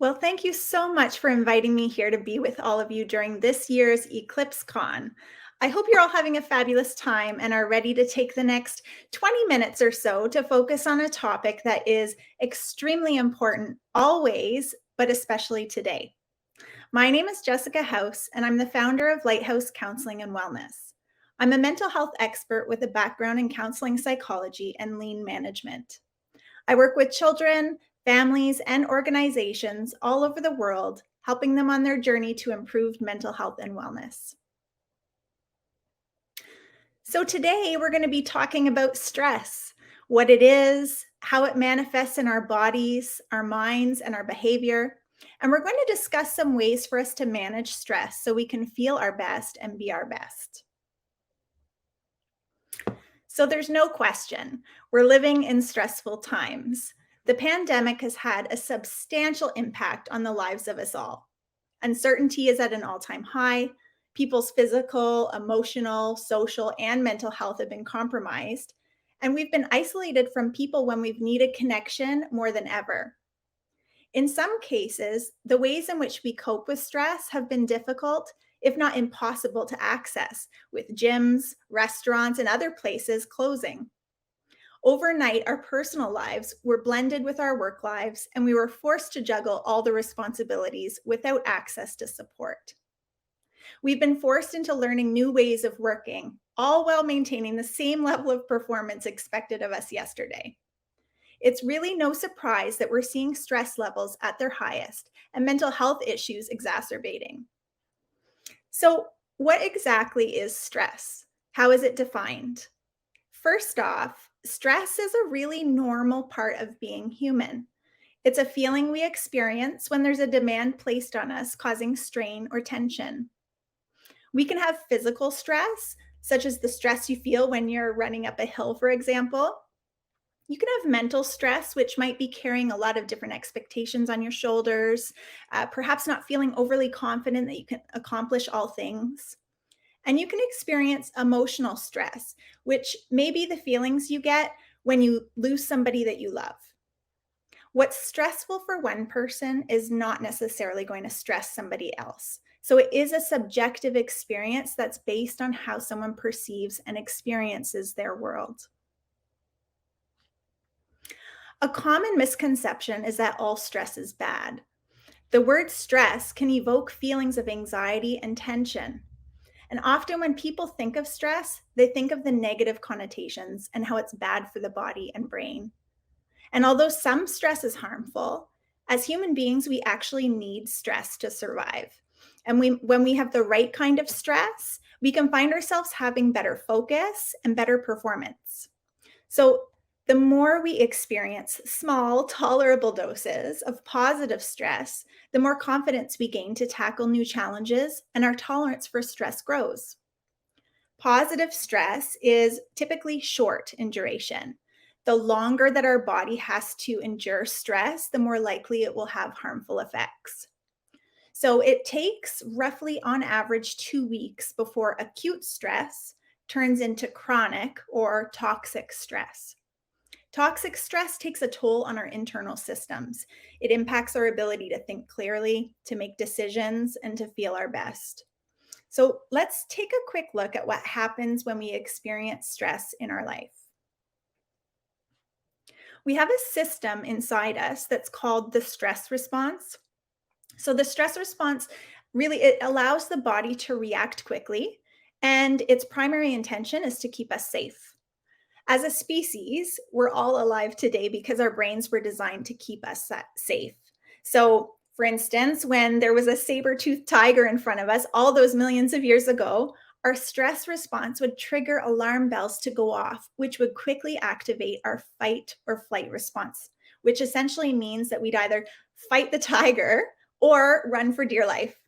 Well, thank you so much for inviting me here to be with all of you during this year's Eclipse Con. I hope you're all having a fabulous time and are ready to take the next 20 minutes or so to focus on a topic that is extremely important always, but especially today. My name is Jessica House, and I'm the founder of Lighthouse Counseling and Wellness. I'm a mental health expert with a background in counseling psychology and lean management. I work with children, families, and organizations all over the world, helping them on their journey to improved mental health and wellness. So, today we're going to be talking about stress, what it is, how it manifests in our bodies, our minds, and our behavior. And we're going to discuss some ways for us to manage stress so we can feel our best and be our best. So there's no question, we're living in stressful times. The pandemic has had a substantial impact on the lives of us all. Uncertainty is at an all time high. People's physical, emotional, social, and mental health have been compromised. And we've been isolated from people when we've needed connection more than ever. In some cases, the ways in which we cope with stress have been difficult, if not impossible, to access, with gyms, restaurants, and other places closing. Overnight, our personal lives were blended with our work lives, and we were forced to juggle all the responsibilities without access to support. We've been forced into learning new ways of working, all while maintaining the same level of performance expected of us yesterday. It's really no surprise that we're seeing stress levels at their highest and mental health issues exacerbating. So, what exactly is stress? How is it defined? First off, stress is a really normal part of being human. It's a feeling we experience when there's a demand placed on us, causing strain or tension. We can have physical stress, such as the stress you feel when you're running up a hill, for example. You can have mental stress, which might be carrying a lot of different expectations on your shoulders, perhaps not feeling overly confident that you can accomplish all things. And you can experience emotional stress, which may be the feelings you get when you lose somebody that you love. What's stressful for one person is not necessarily going to stress somebody else. So it is a subjective experience that's based on how someone perceives and experiences their world. A common misconception is that all stress is bad. The word stress can evoke feelings of anxiety and tension. And often, when people think of stress, they think of the negative connotations and how it's bad for the body and brain. And although some stress is harmful, as human beings, we actually need stress to survive. And when we have the right kind of stress, we can find ourselves having better focus and better performance. So, the more we experience small, tolerable doses of positive stress, the more confidence we gain to tackle new challenges, and our tolerance for stress grows. Positive stress is typically short in duration. The longer that our body has to endure stress, the more likely it will have harmful effects. So it takes roughly on average 2 weeks before acute stress turns into chronic or toxic stress. Toxic stress takes a toll on our internal systems. It impacts our ability to think clearly, to make decisions, and to feel our best. So let's take a quick look at what happens when we experience stress in our life. We have a system inside us that's called the stress response. So the stress response really it allows the body to react quickly, and its primary intention is to keep us safe. As a species, we're all alive today because our brains were designed to keep us safe. So, for instance, when there was a saber-toothed tiger in front of us all those millions of years ago, our stress response would trigger alarm bells to go off, which would quickly activate our fight or flight response, which essentially means that we'd either fight the tiger or run for dear life.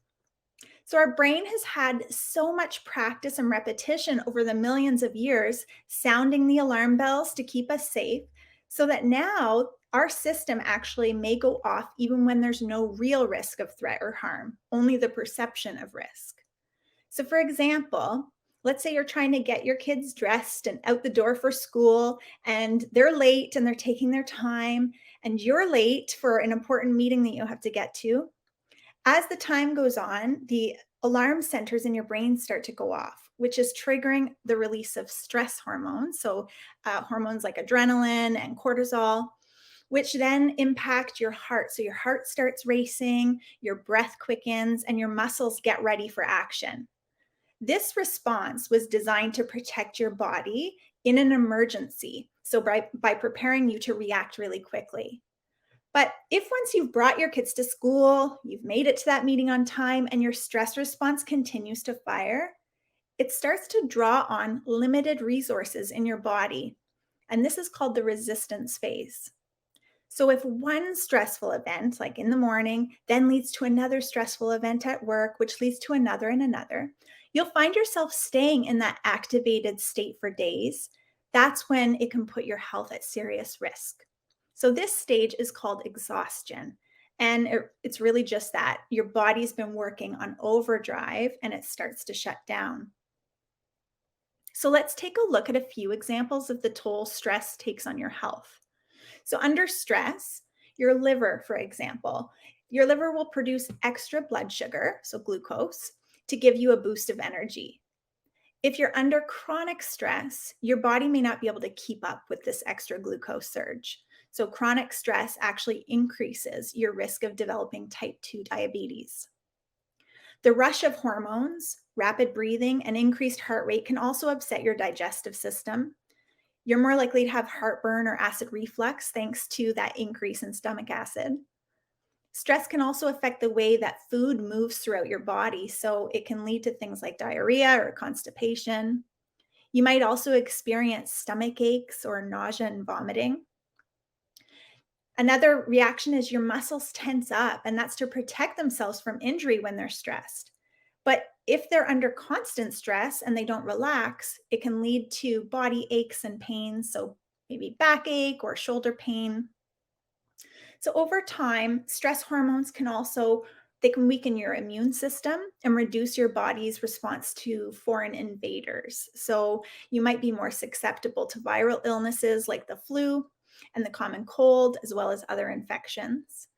So our brain has had so much practice and repetition over the millions of years, sounding the alarm bells to keep us safe, so that now our system actually may go off even when there's no real risk of threat or harm, only the perception of risk. So, for example, Let's say you're trying to get your kids dressed and out the door for school, and they're late and they're taking their time, and you're late for an important meeting that you have to get to. As the time goes on, the alarm centers in your brain start to go off, which is triggering the release of stress hormones. So, hormones like adrenaline and cortisol, which then impact your heart. So, your heart starts racing, your breath quickens, and your muscles get ready for action. This response was designed to protect your body in an emergency. So, by preparing you to react really quickly. But if once you've brought your kids to school, you've made it to that meeting on time, and your stress response continues to fire, it starts to draw on limited resources in your body. And this is called the resistance phase. So if one stressful event, like in the morning, then leads to another stressful event at work, which leads to another and another, you'll find yourself staying in that activated state for days. That's when it can put your health at serious risk. So this stage is called exhaustion. And it's really just that. Your body's been working on overdrive and it starts to shut down. So let's take a look at a few examples of the toll stress takes on your health. So, under stress, your liver, for example, your liver will produce extra blood sugar, so glucose, to give you a boost of energy. If you're under chronic stress, your body may not be able to keep up with this extra glucose surge. So, chronic stress actually increases your risk of developing type 2 diabetes. The rush of hormones, rapid breathing, and increased heart rate can also upset your digestive system. You're more likely to have heartburn or acid reflux thanks to that increase in stomach acid. Stress can also affect the way that food moves throughout your body, so it can lead to things like diarrhea or constipation. You might also experience stomach aches or nausea and vomiting. Another reaction is your muscles tense up, and that's to protect themselves from injury when they're stressed. But if they're under constant stress and they don't relax, it can lead to body aches and pains. So maybe backache or shoulder pain. So over time, stress hormones can also they can weaken your immune system and reduce your body's response to foreign invaders. So you might be more susceptible to viral illnesses like the flu and the common cold, as well as other infections.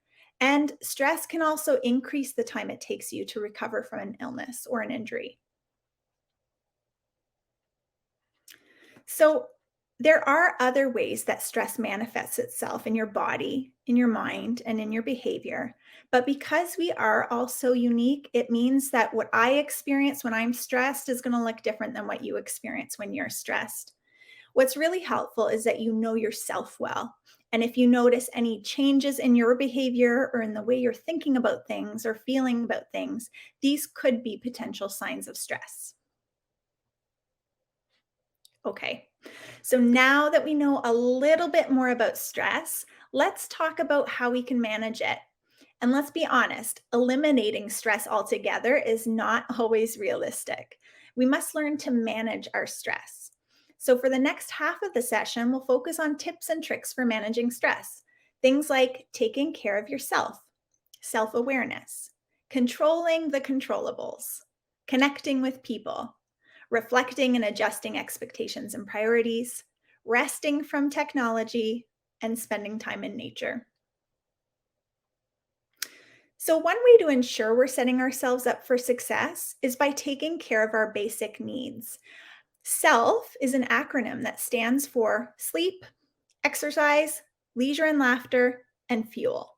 And stress can also increase the time it takes you to recover from an illness or an injury. So, there are other ways that stress manifests itself in your body, in your mind, and in your behavior. But because we are all so unique, it means that what I experience when I'm stressed is going to look different than what you experience when you're stressed. What's really helpful is that you know yourself well. And if you notice any changes in your behavior or in the way you're thinking about things or feeling about things, these could be potential signs of stress. Okay, so now that we know a little bit more about stress, let's talk about how we can manage it. And let's be honest, eliminating stress altogether is not always realistic. We must learn to manage our stress. So, for the next half of the session, we'll focus on tips and tricks for managing stress. Things like taking care of yourself, self awareness, controlling the controllables, connecting with people, reflecting and adjusting expectations and priorities, resting from technology, and spending time in nature. So, one way to ensure we're setting ourselves up for success is by taking care of our basic needs. SELF is an acronym that stands for sleep, exercise, leisure and laughter, and fuel.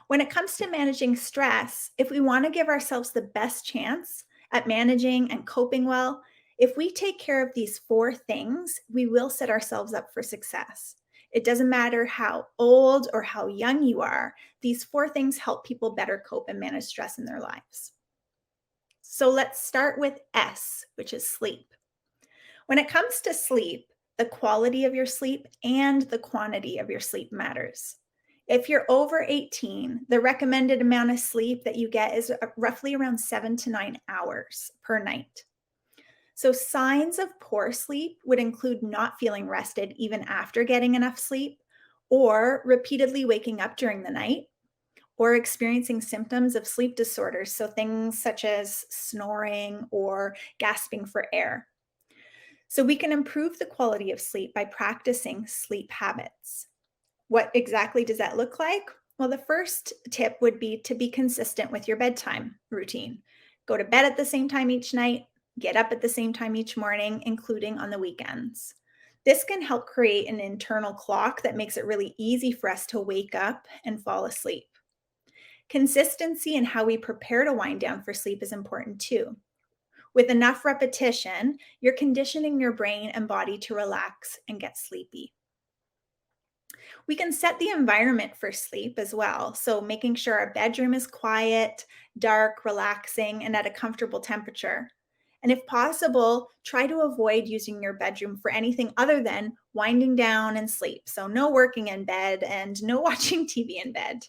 When it comes to managing stress, if we want to give ourselves the best chance at managing and coping well, if we take care of these four things, we will set ourselves up for success. It doesn't matter how old or how young you are, these four things help people better cope and manage stress in their lives. So let's start with S, which is sleep. When it comes to sleep, the quality of your sleep and the quantity of your sleep matters. If you're over 18, the recommended amount of sleep that you get is roughly around 7 to 9 hours per night. So, signs of poor sleep would include not feeling rested even after getting enough sleep, or repeatedly waking up during the night, or experiencing symptoms of sleep disorders, so things such as snoring or gasping for air. So we can improve the quality of sleep by practicing sleep habits. What exactly does that look like? Well, the first tip would be to be consistent with your bedtime routine. Go to bed at the same time each night, get up at the same time each morning, including on the weekends. This can help create an internal clock that makes it really easy for us to wake up and fall asleep. Consistency in how we prepare to wind down for sleep is important too. With enough repetition, you're conditioning your brain and body to relax and get sleepy. We can set the environment for sleep as well. So, making sure our bedroom is quiet, dark, relaxing, and at a comfortable temperature. And if possible, try to avoid using your bedroom for anything other than winding down and sleep. So, no working in bed and no watching TV in bed.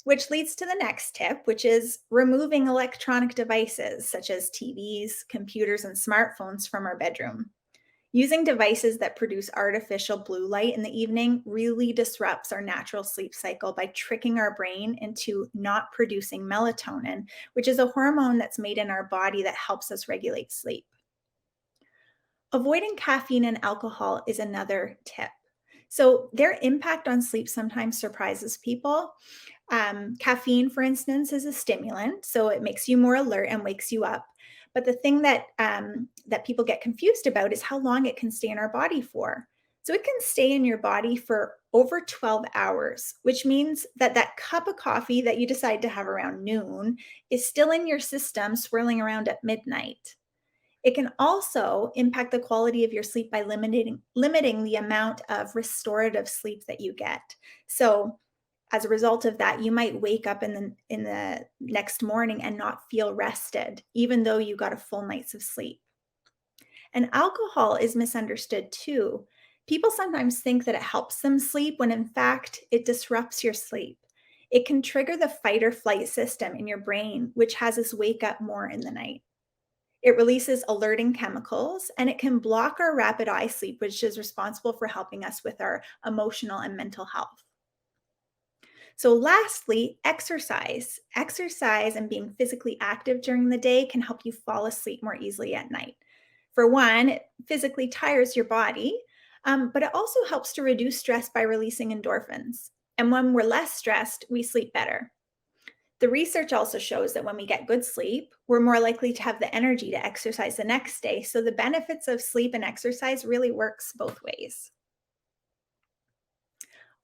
Which leads to the next tip, which is removing electronic devices such as TVs, computers, and smartphones from our bedroom. Using devices that produce artificial blue light in the evening really disrupts our natural sleep cycle by tricking our brain into not producing melatonin, which is a hormone that's made in our body that helps us regulate sleep. Avoiding caffeine and alcohol is another tip. So, their impact on sleep sometimes surprises people. Caffeine, for instance, is a stimulant, so it makes you more alert and wakes you up. But the thing that people get confused about is how long it can stay in our body for. So it can stay in your body for over 12 hours, which means that that cup of coffee that you decide to have around noon is still in your system, swirling around at midnight. It can also impact the quality of your sleep by limiting the amount of restorative sleep that you get. So as a result of that, you might wake up in the next morning and not feel rested, even though you got a full night's of sleep. And alcohol is misunderstood too. People sometimes think that it helps them sleep when in fact it disrupts your sleep. It can trigger the fight or flight system in your brain, which has us wake up more in the night. It releases alerting chemicals and it can block our rapid eye sleep, which is responsible for helping us with our emotional and mental health. So, lastly, exercise. Exercise and being physically active during the day can help you fall asleep more easily at night. For one, it physically tires your body, but it also helps to reduce stress by releasing endorphins. And when we're less stressed, we sleep better. The research also shows that when we get good sleep, we're more likely to have the energy to exercise the next day. So, the benefits of sleep and exercise really works both ways.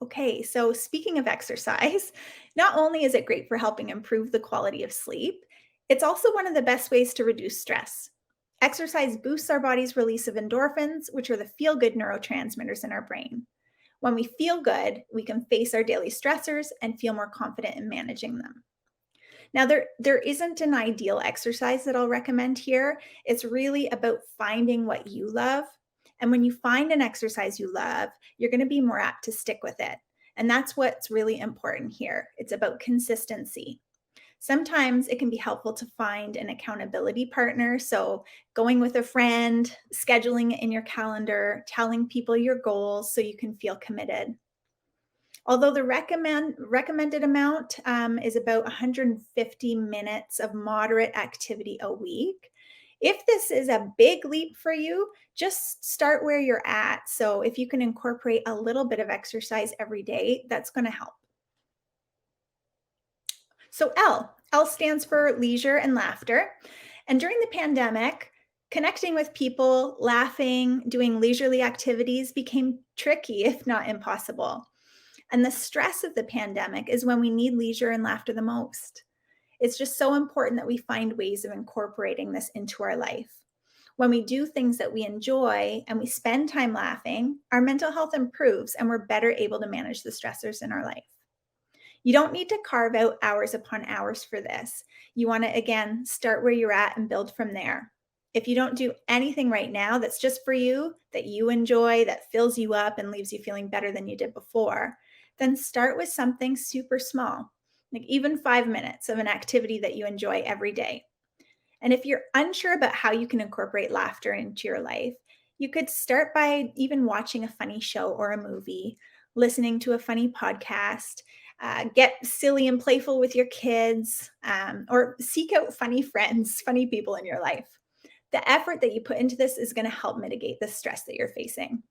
Okay, so speaking of exercise, not only is it great for helping improve the quality of sleep, it's also one of the best ways to reduce stress. Exercise boosts our body's release of endorphins, which are the feel good neurotransmitters in our brain. When we feel good, we can face our daily stressors and feel more confident in managing them. Now, there isn't an ideal exercise that I'll recommend here. It's really about finding what you love. And when you find an exercise you love, you're going to be more apt to stick with it. And that's what's really important here. It's about consistency. Sometimes it can be helpful to find an accountability partner. So, going with a friend, scheduling it in your calendar, telling people your goals so you can feel committed. Although the recommended amount is about 150 minutes of moderate activity a week. If this is a big leap for you, just start where you're at. So if you can incorporate a little bit of exercise every day, that's going to help. So L stands for leisure and laughter. And during the pandemic, connecting with people, laughing, doing leisurely activities became tricky, if not impossible. And the stress of the pandemic is when we need leisure and laughter the most. It's just so important that we find ways of incorporating this into our life. When we do things that we enjoy and we spend time laughing, our mental health improves and we're better able to manage the stressors in our life. You don't need to carve out hours upon hours for this. You want to, again, start where you're at and build from there. If you don't do anything right now that's just for you, that you enjoy, that fills you up and leaves you feeling better than you did before, then start with something super small, like even 5 minutes of an activity that you enjoy every day. And if you're unsure about how you can incorporate laughter into your life, you could start by even watching a funny show or a movie, listening to a funny podcast, Get silly and playful with your kids, or seek out funny friends, funny people in your life. The effort that you put into this is going to help mitigate the stress that you're facing.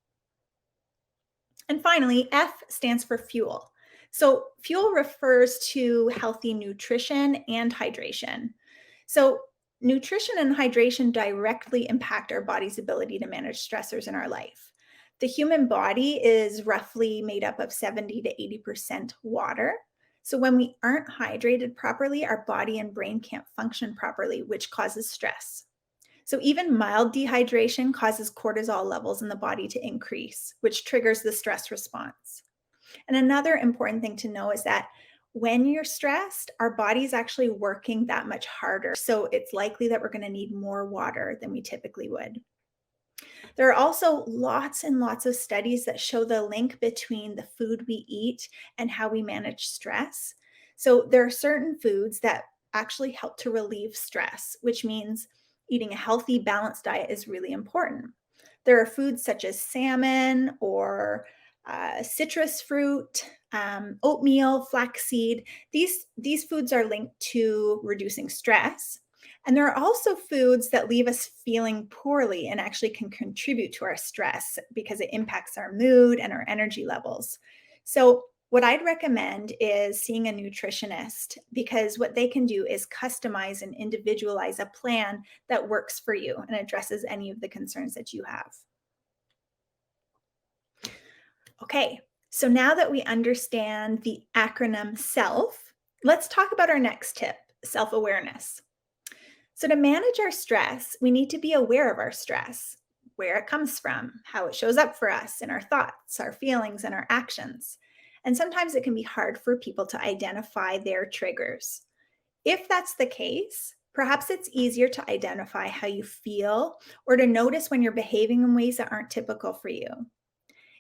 And finally, F stands for fuel. So, fuel refers to healthy nutrition and hydration. So, nutrition and hydration directly impact our body's ability to manage stressors in our life. The human body is roughly made up of 70 to 80% water. So, when we aren't hydrated properly, our body and brain can't function properly, which causes stress. So, even mild dehydration causes cortisol levels in the body to increase, which triggers the stress response. And another important thing to know is that when you're stressed, our body's actually working that much harder. So, it's likely that we're going to need more water than we typically would. There are also lots and lots of studies that show the link between the food we eat and how we manage stress. So, there are certain foods that actually help to relieve stress, which means eating a healthy, balanced diet is really important. There are foods such as salmon or citrus fruit, oatmeal, flaxseed. These foods are linked to reducing stress. And there are also foods that leave us feeling poorly and actually can contribute to our stress because it impacts our mood and our energy levels. So, what I'd recommend is seeing a nutritionist because what they can do is customize and individualize a plan that works for you and addresses any of the concerns that you have. Okay, so now that we understand the acronym SELF, let's talk about our next tip, self awareness. So, to manage our stress, we need to be aware of our stress, where it comes from, how it shows up for us in our thoughts, our feelings, and our actions. And sometimes it can be hard for people to identify their triggers. If that's the case, perhaps it's easier to identify how you feel or to notice when you're behaving in ways that aren't typical for you.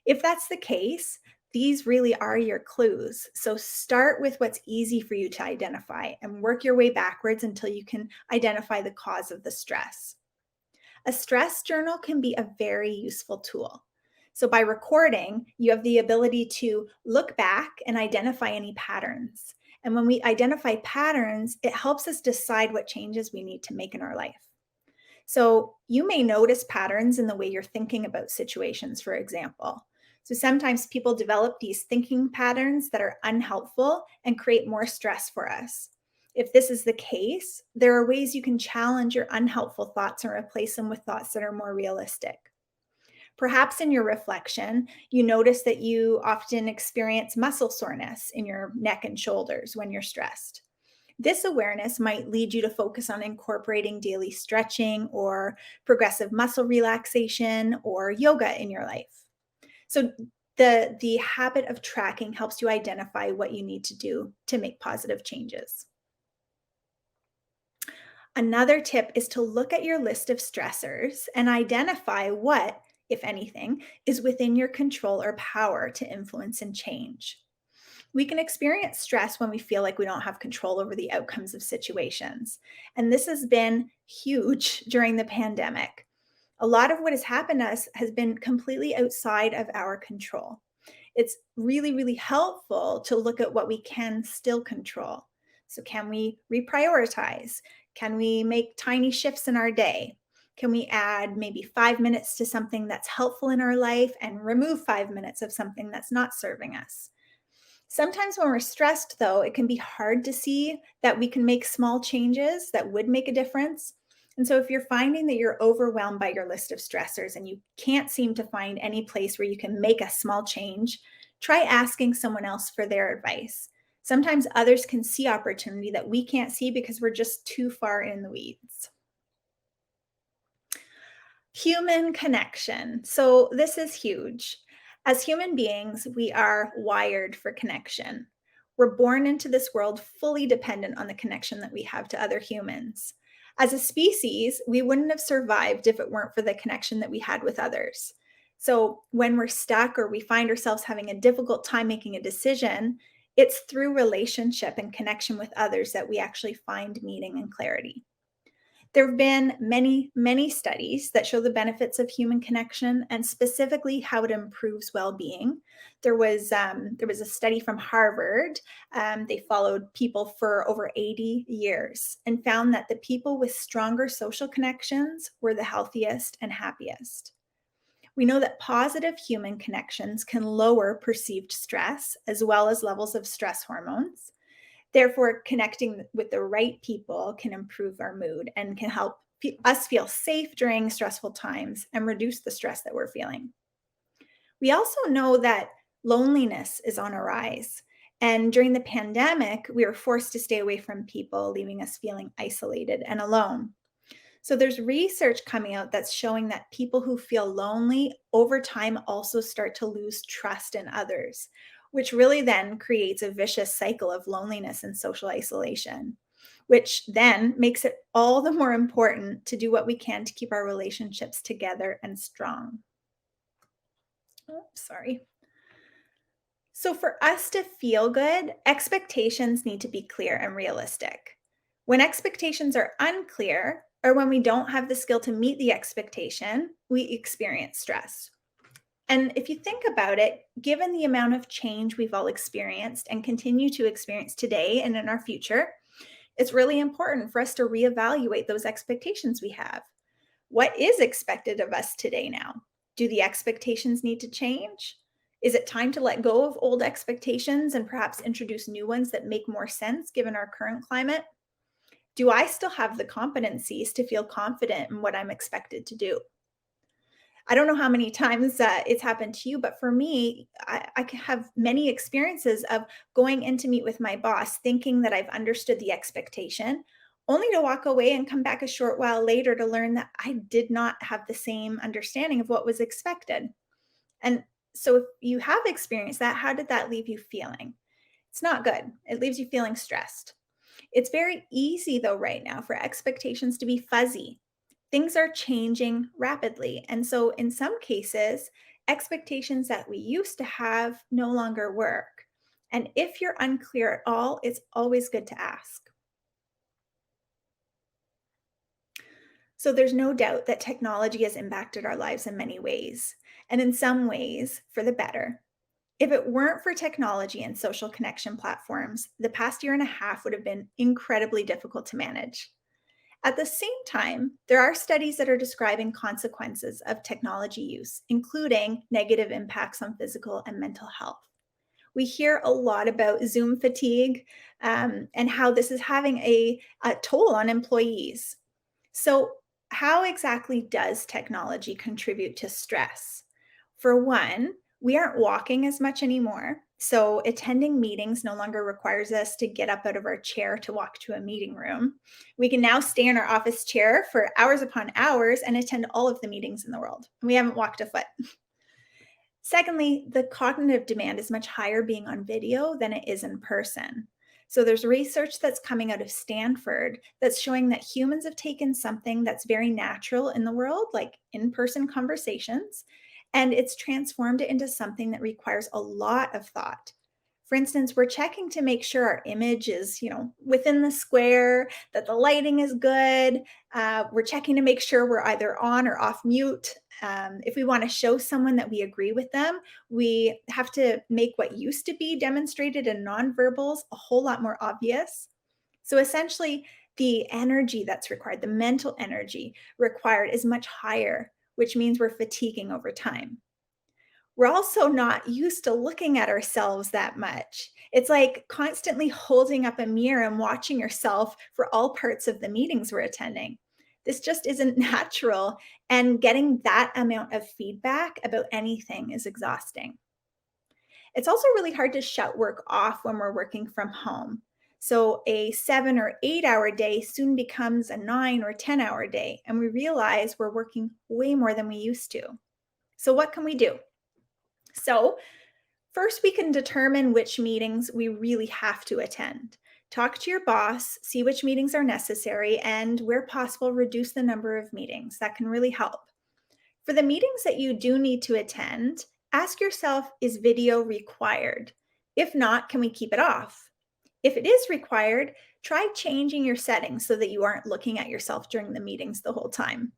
If that's the case, these really are your clues. So start with what's easy for you to identify and work your way backwards until you can identify the cause of the stress. A stress journal can be a very useful tool. So by recording, you have the ability to look back and identify any patterns. And when we identify patterns, it helps us decide what changes we need to make in our life. So you may notice patterns in the way you're thinking about situations, for example. So sometimes people develop these thinking patterns that are unhelpful and create more stress for us. If this is the case, there are ways you can challenge your unhelpful thoughts and replace them with thoughts that are more realistic. Perhaps in your reflection, you notice that you often experience muscle soreness in your neck and shoulders when you're stressed. This awareness might lead you to focus on incorporating daily stretching or progressive muscle relaxation or yoga in your life. So the habit of tracking helps you identify what you need to do to make positive changes. Another tip is to look at your list of stressors and identify what, if anything, is within your control or power to influence and change. We can experience stress when we feel like we don't have control over the outcomes of situations. And this has been huge during the pandemic. A lot of what has happened to us has been completely outside of our control. It's really, really helpful to look at what we can still control. So, can we reprioritize? Can we make tiny shifts in our day? Can we add maybe 5 minutes to something that's helpful in our life and remove 5 minutes of something that's not serving us? Sometimes when we're stressed, though, it can be hard to see that we can make small changes that would make a difference. And so, if you're finding that you're overwhelmed by your list of stressors and you can't seem to find any place where you can make a small change, try asking someone else for their advice. Sometimes others can see opportunity that we can't see because we're just too far in the weeds. Human connection. So, this is huge. As human beings, we are wired for connection. We're born into this world fully dependent on the connection that we have to other humans. As a species, we wouldn't have survived if it weren't for the connection that we had with others. So, when we're stuck or we find ourselves having a difficult time making a decision, it's through relationship and connection with others that we actually find meaning and clarity. There have been many, many studies that show the benefits of human connection and specifically how it improves well-being. There was a study from Harvard. They followed people for over 80 years and found that the people with stronger social connections were the healthiest and happiest. We know that positive human connections can lower perceived stress as well as levels of stress hormones. Therefore, connecting with the right people can improve our mood and can help us feel safe during stressful times and reduce the stress that we're feeling. We also know that loneliness is on a rise. And during the pandemic, we were forced to stay away from people, leaving us feeling isolated and alone. So there's research coming out that's showing that people who feel lonely over time also start to lose trust in others, which really then creates a vicious cycle of loneliness and social isolation, which then makes it all the more important to do what we can to keep our relationships together and strong. Oh, sorry. So, for us to feel good, expectations need to be clear and realistic. When expectations are unclear, or when we don't have the skill to meet the expectation, we experience stress. And if you think about it, given the amount of change we've all experienced and continue to experience today and in our future, it's really important for us to reevaluate those expectations we have. What is expected of us today now? Do the expectations need to change? Is it time to let go of old expectations and perhaps introduce new ones that make more sense given our current climate? Do I still have the competencies to feel confident in what I'm expected to do? I don't know how many times it's happened to you, but for me, I can have many experiences of going in to meet with my boss thinking that I've understood the expectation, only to walk away and come back a short while later to learn that I did not have the same understanding of what was expected. And so, if you have experienced that, how did that leave you feeling? It's not good. It leaves you feeling stressed. It's very easy, though, right now for expectations to be fuzzy. Things are changing rapidly. And so, in some cases, expectations that we used to have no longer work. And if you're unclear at all, it's always good to ask. So, there's no doubt that technology has impacted our lives in many ways, and in some ways for the better. If it weren't for technology and social connection platforms, the past year and a half would have been incredibly difficult to manage. At the same time, there are studies that are describing consequences of technology use, including negative impacts on physical and mental health. We hear a lot about Zoom fatigue and how this is having a toll on employees. So, how exactly does technology contribute to stress? For one, we aren't walking as much anymore. So, attending meetings no longer requires us to get up out of our chair to walk to a meeting room. We can now stay in our office chair for hours upon hours and attend all of the meetings in the world. We haven't walked a foot. Secondly, the cognitive demand is much higher being on video than it is in person. So there's research that's coming out of Stanford that's showing that humans have taken something that's very natural in the world, like in-person conversations, and it's transformed it into something that requires a lot of thought. For instance, we're checking to make sure our image is, within the square, that the lighting is good. We're checking to make sure we're either on or off mute. If we want to show someone that we agree with them, we have to make what used to be demonstrated in nonverbals a whole lot more obvious. So essentially, the energy that's required, the mental energy required is much higher, which means we're fatiguing over time. We're also not used to looking at ourselves that much. It's like constantly holding up a mirror and watching yourself for all parts of the meetings we're attending. This just isn't natural, and getting that amount of feedback about anything is exhausting. It's also really hard to shut work off when we're working from home. So, a 7 or 8 hour day soon becomes a 9 or 10 hour day, and we realize we're working way more than we used to. So, what can we do? So, first, we can determine which meetings we really have to attend. Talk to your boss, see which meetings are necessary, and where possible, reduce the number of meetings. That can really help. For the meetings that you do need to attend, ask yourself, is video required? If not, can we keep it off? If it is required, try changing your settings so that you aren't looking at yourself during the meetings the whole time.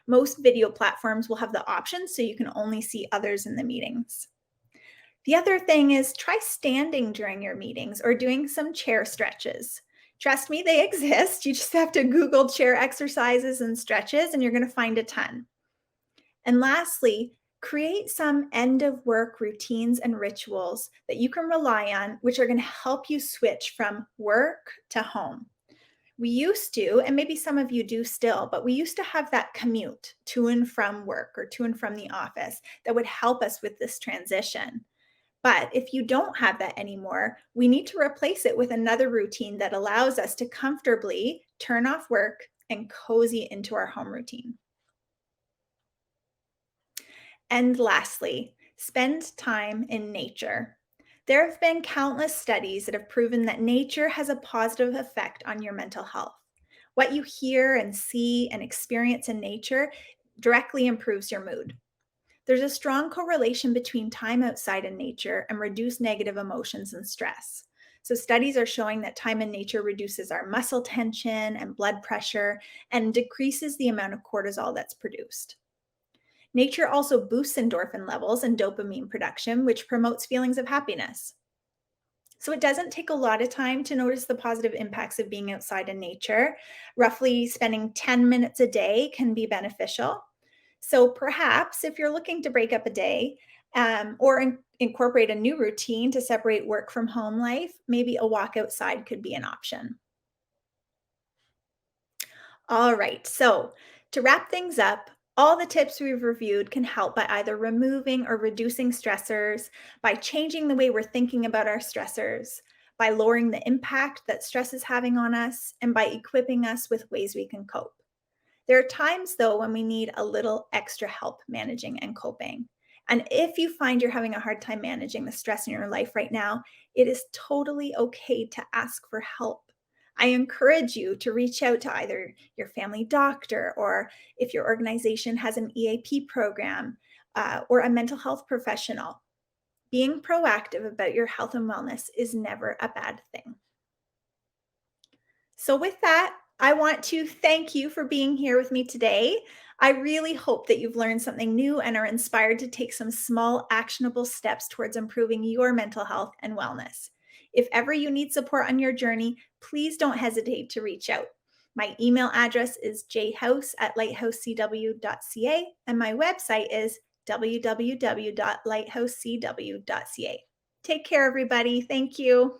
Most video platforms will have the option so you can only see others in the meetings. The other thing is try standing during your meetings or doing some chair stretches. Trust me, they exist. You just have to Google chair exercises and stretches, and you're going to find a ton. And lastly, create some end of work routines and rituals that you can rely on, which are going to help you switch from work to home. We used to, and maybe some of you do still, but we used to have that commute to and from work or to and from the office that would help us with this transition. But if you don't have that anymore, we need to replace it with another routine that allows us to comfortably turn off work and cozy into our home routine. And lastly, spend time in nature. There have been countless studies that have proven that nature has a positive effect on your mental health. What you hear and see and experience in nature directly improves your mood. There's a strong correlation between time outside in nature and reduced negative emotions and stress. So, studies are showing that time in nature reduces our muscle tension and blood pressure and decreases the amount of cortisol that's produced. Nature also boosts endorphin levels and dopamine production, which promotes feelings of happiness. So it doesn't take a lot of time to notice the positive impacts of being outside in nature. Roughly spending 10 minutes a day can be beneficial. So perhaps if you're looking to break up a day or incorporate a new routine to separate work from home life, maybe a walk outside could be an option. All right. So, to wrap things up, all the tips we've reviewed can help by either removing or reducing stressors, by changing the way we're thinking about our stressors, by lowering the impact that stress is having on us, and by equipping us with ways we can cope. There are times, though, when we need a little extra help managing and coping. And if you find you're having a hard time managing the stress in your life right now, it is totally okay to ask for help. I encourage you to reach out to either your family doctor or if your organization has an EAP program or a mental health professional. Being proactive about your health and wellness is never a bad thing. So, with that, I want to thank you for being here with me today. I really hope that you've learned something new and are inspired to take some small, actionable steps towards improving your mental health and wellness. If ever you need support on your journey, please don't hesitate to reach out. My email address is jhouse@lighthousecw.ca, and my website is www.lighthousecw.ca. Take care, everybody. Thank you.